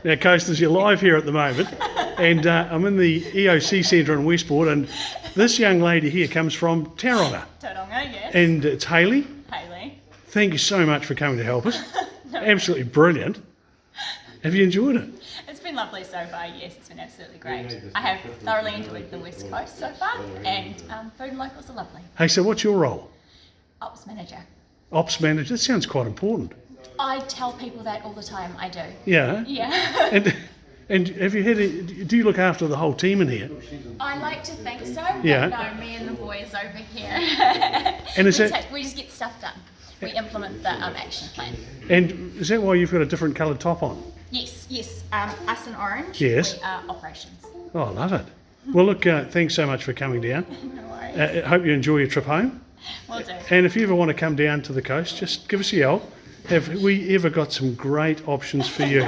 Now, Coasters, you're live here at the moment, and I'm in the EOC Centre in Westport, and this young lady here comes from Tauranga. Tauranga, yes. And it's Hayley. Hayley. Thank you so much for coming to help us. Absolutely brilliant. Have you enjoyed it? It's been lovely so far, yes, it's been absolutely great. I have thoroughly enjoyed the West Coast so far, and food and locals are lovely. Hey, so what's your role? Ops manager. Ops manager? That sounds quite important. I tell people that all the time, I do. Yeah? Yeah. And have you do you look after the whole team in here? I like to think so, Yeah. but no, me and the boys over here, And is we just get stuff done. We implement the action plan. And is that why you've got a different coloured top on? Yes, yes. Us in orange, Yes. we are operations. Oh, I love it. Well, look, thanks so much for coming down. No worries. I hope you enjoy your trip home. Will do. And if you ever want to come down to the coast, just give us a yell. Have we ever got some great options for you?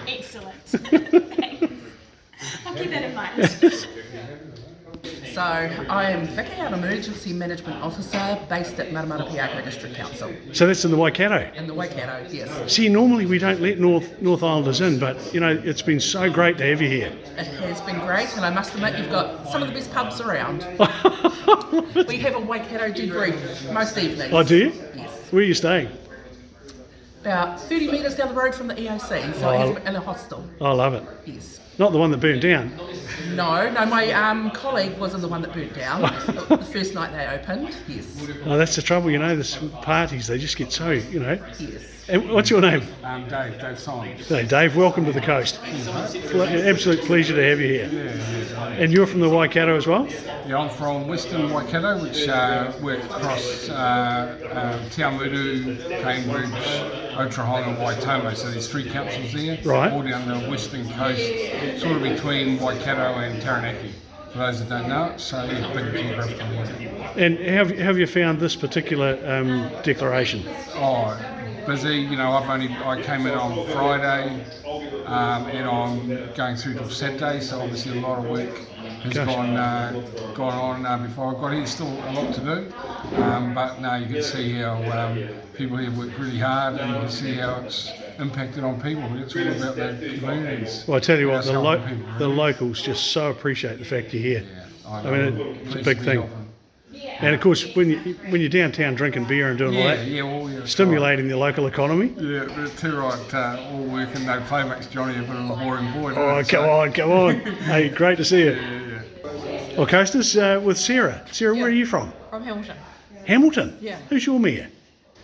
Excellent. Thanks. I'll keep that in mind. So I am Vicky, I'm an Emergency Management Officer based at Maramarapia District Council So that's in the Waikato. in the Waikato, yes. See, normally we don't let North Islanders in, but, you know, it's been so great to have you here. It has been great, and I must admit you've got some of the best pubs around. We have a Waikato debrief most evenings. Oh, do you? Yes. Where are you staying? About 30 metres down the road from the EOC, so it has in a hostel. I love it. Yes. Not the one that burned down. No, my colleague was in the one that burnt down the first night they opened. Yes. Oh, that's the trouble, you know, this parties, they just get so, you know. Yes. And what's your name? Dave Simons. Hey, Dave, welcome to the coast. Absolute pleasure to have you here. And you're from the Waikato as well? Yeah, I'm from Western Waikato, which work across Te Amutu, Cambridge, Otahola, Waitomo. So there's 3 councils there, Right. all down the western coast, sort of between Waikato and Taranaki. For those that don't know it, so yeah, big geographical area. And how have you found this particular declaration? Oh, busy. You know, I came in on Friday, and I'm going through till Saturday. So obviously a lot of work has gone on before I got here. Still a lot to do, but no, you can see how people here work really hard, and you can see how it's impacted on people. It's all about the communities. Well, I tell you what, That's helping people, the really. locals just so appreciate the fact you're here. Yeah, I mean, it's a Pleased big to be thing. helping. And of course, when you're downtown drinking beer and doing all that, Yeah, stimulating the local economy. Yeah, but too right. All work and no play makes Johnny a bit of a boring boy. Oh, come on. Hey, great to see you. Yeah. Well, Coasters, with Sarah. Sarah, where are you from? From Hamilton. Hamilton? Yeah. Who's your mayor?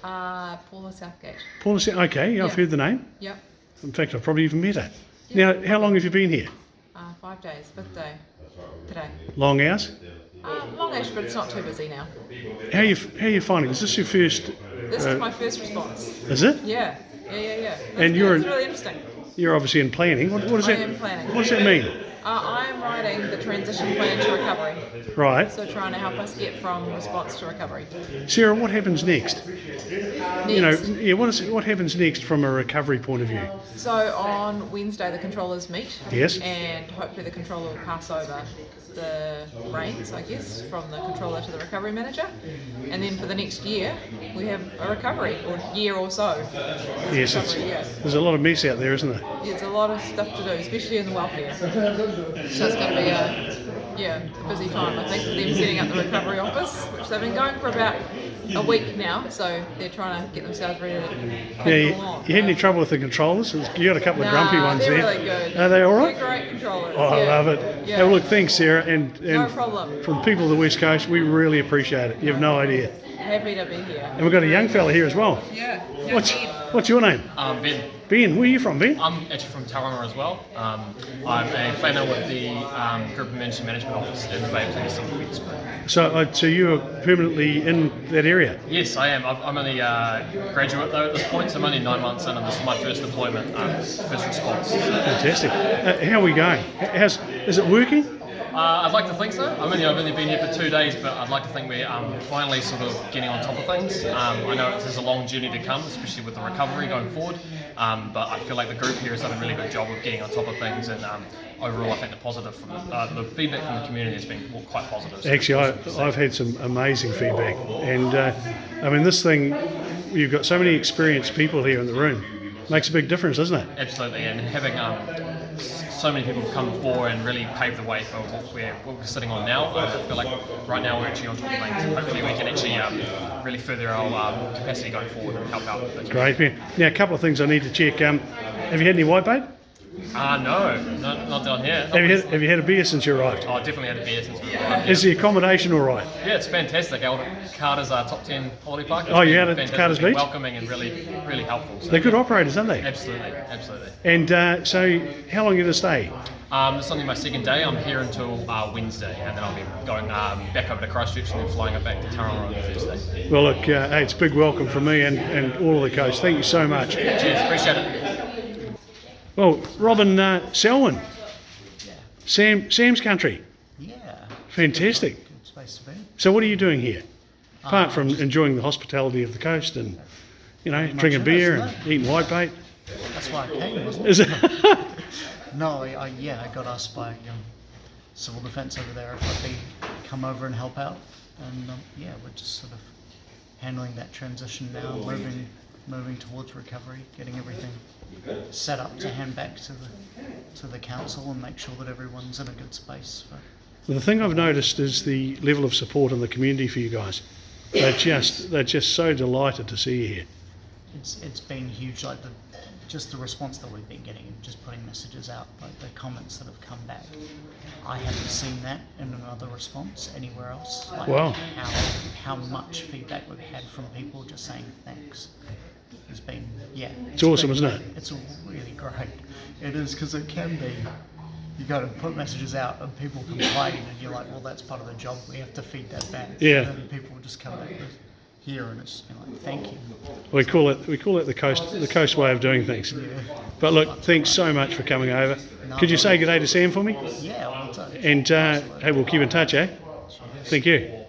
Paula Southgate. Paula. Okay, I've Yeah. heard the name. Yep. In fact, I've probably even met her. Now, how long have you been here? 5 days, 5th day today. Long hours? Longish, but it's not too busy now. How are you finding? Is this your first? This is my first response. Is it? Yeah. And you're It's in- really interesting. You're obviously in planning. What does I that? am planning. What does that mean? I'm writing the transition plan to recovery. Right, So trying to help us get from response to recovery. Sarah. What happens next? Next. You know, yeah. What happens next from a recovery point of view? So on Wednesday the controllers meet. Yes. And hopefully the controller will pass over the reins, I guess, from the controller to the recovery manager. And then for the next year we have a recovery, or year or so. Yes, Recovery year. there's a lot of mess out there, isn't there? There's a lot of stuff to do, especially in the welfare. So it's going to be a busy time, I think, for them setting up the recovery office, which they've been going for about a week now, so they're trying to get themselves ready to Yeah. take You, it along. you had any trouble with the controllers? You got a couple of grumpy ones they're there. really good. Are they all right? They're great controllers. Oh, I yeah. love it. Yeah. Well, look, thanks, Sarah, and No problem. from the people of the West Coast, we really appreciate it. You have no idea. Happy to be here. And we've got a young fella here as well. Yeah. What's your name? Ben. Ben. Where are you from, Ben? I'm actually from Tauranga as well. I'm a planner with the Group Emergency Management Office in the Bay of Plenty Defence Group. So you are permanently in that area. Yes, I am. I'm only a graduate though at this point, so I'm only 9 months in, and this is my first deployment, first response. Fantastic. How are we going? Is it working? I'd like to think so. I've only been here for 2 days, but I'd like to think we're finally sort of getting on top of things. I know there's a long journey to come, especially with the recovery going forward, but I feel like the group here has done a really good job of getting on top of things, and overall I think the feedback from the community has been quite positive. Actually, I've had some amazing feedback, and I mean, this thing, you've got so many experienced people here in the room. Makes a big difference, doesn't it? Absolutely, and having so many people come forward and really pave the way for what we're sitting on now. I feel like right now we're actually on top of things. Hopefully we can actually really further our capacity going forward and help out. Great, man. Now, a couple of things I need to check. Have you had any whitebait? No, not down here. Have you had a beer since you arrived? Oh, I definitely had a beer since we arrived. Is the accommodation all right? Yeah, it's fantastic. Carter's top 10 holiday park. Oh, you out at Carter's Beach? Welcoming and really helpful. So, They're good operators, aren't they? Absolutely. And so, how long are you going to stay? This is only my second day. I'm here until Wednesday, and then I'll be going back over to Christchurch and then flying up back to Tauranga on Thursday. Well, look, hey, it's a big welcome from me and all of the coach. Thank you so much. Cheers, appreciate it. Well, Robin Selwyn, Sam's country. Yeah. Fantastic. Good space to be. So what are you doing here? Apart from enjoying the hospitality of the coast and, drinking much beer is, and isn't eating whitebait. That's why I came, wasn't it? Is it? No, I got asked by civil defence over there if I'd come over and help out. And we're just sort of handling that transition now, moving towards recovery, getting everything set up to hand back to the council and make sure that everyone's in a good space. Well, the thing I've noticed is the level of support in the community for you guys. They're just so delighted to see you here. It's been huge, like the response that we've been getting, just putting messages out, like the comments that have come back. I haven't seen that in another response anywhere else. Like Wow. How much feedback we've had from people just saying thanks. It's been, It's awesome, isn't it? It's really great. It is, because it can be, you go to put messages out and people complain and you're like, well, that's part of the job, we have to feed that back. Yeah. And then people just come back with here and it's just been like, thank you. We call it the coast way of doing things. Yeah. But look, thanks so much for coming over. Could you say good day to Sam for me? Yeah, well done. And hey, we'll keep in touch, eh? Thank you.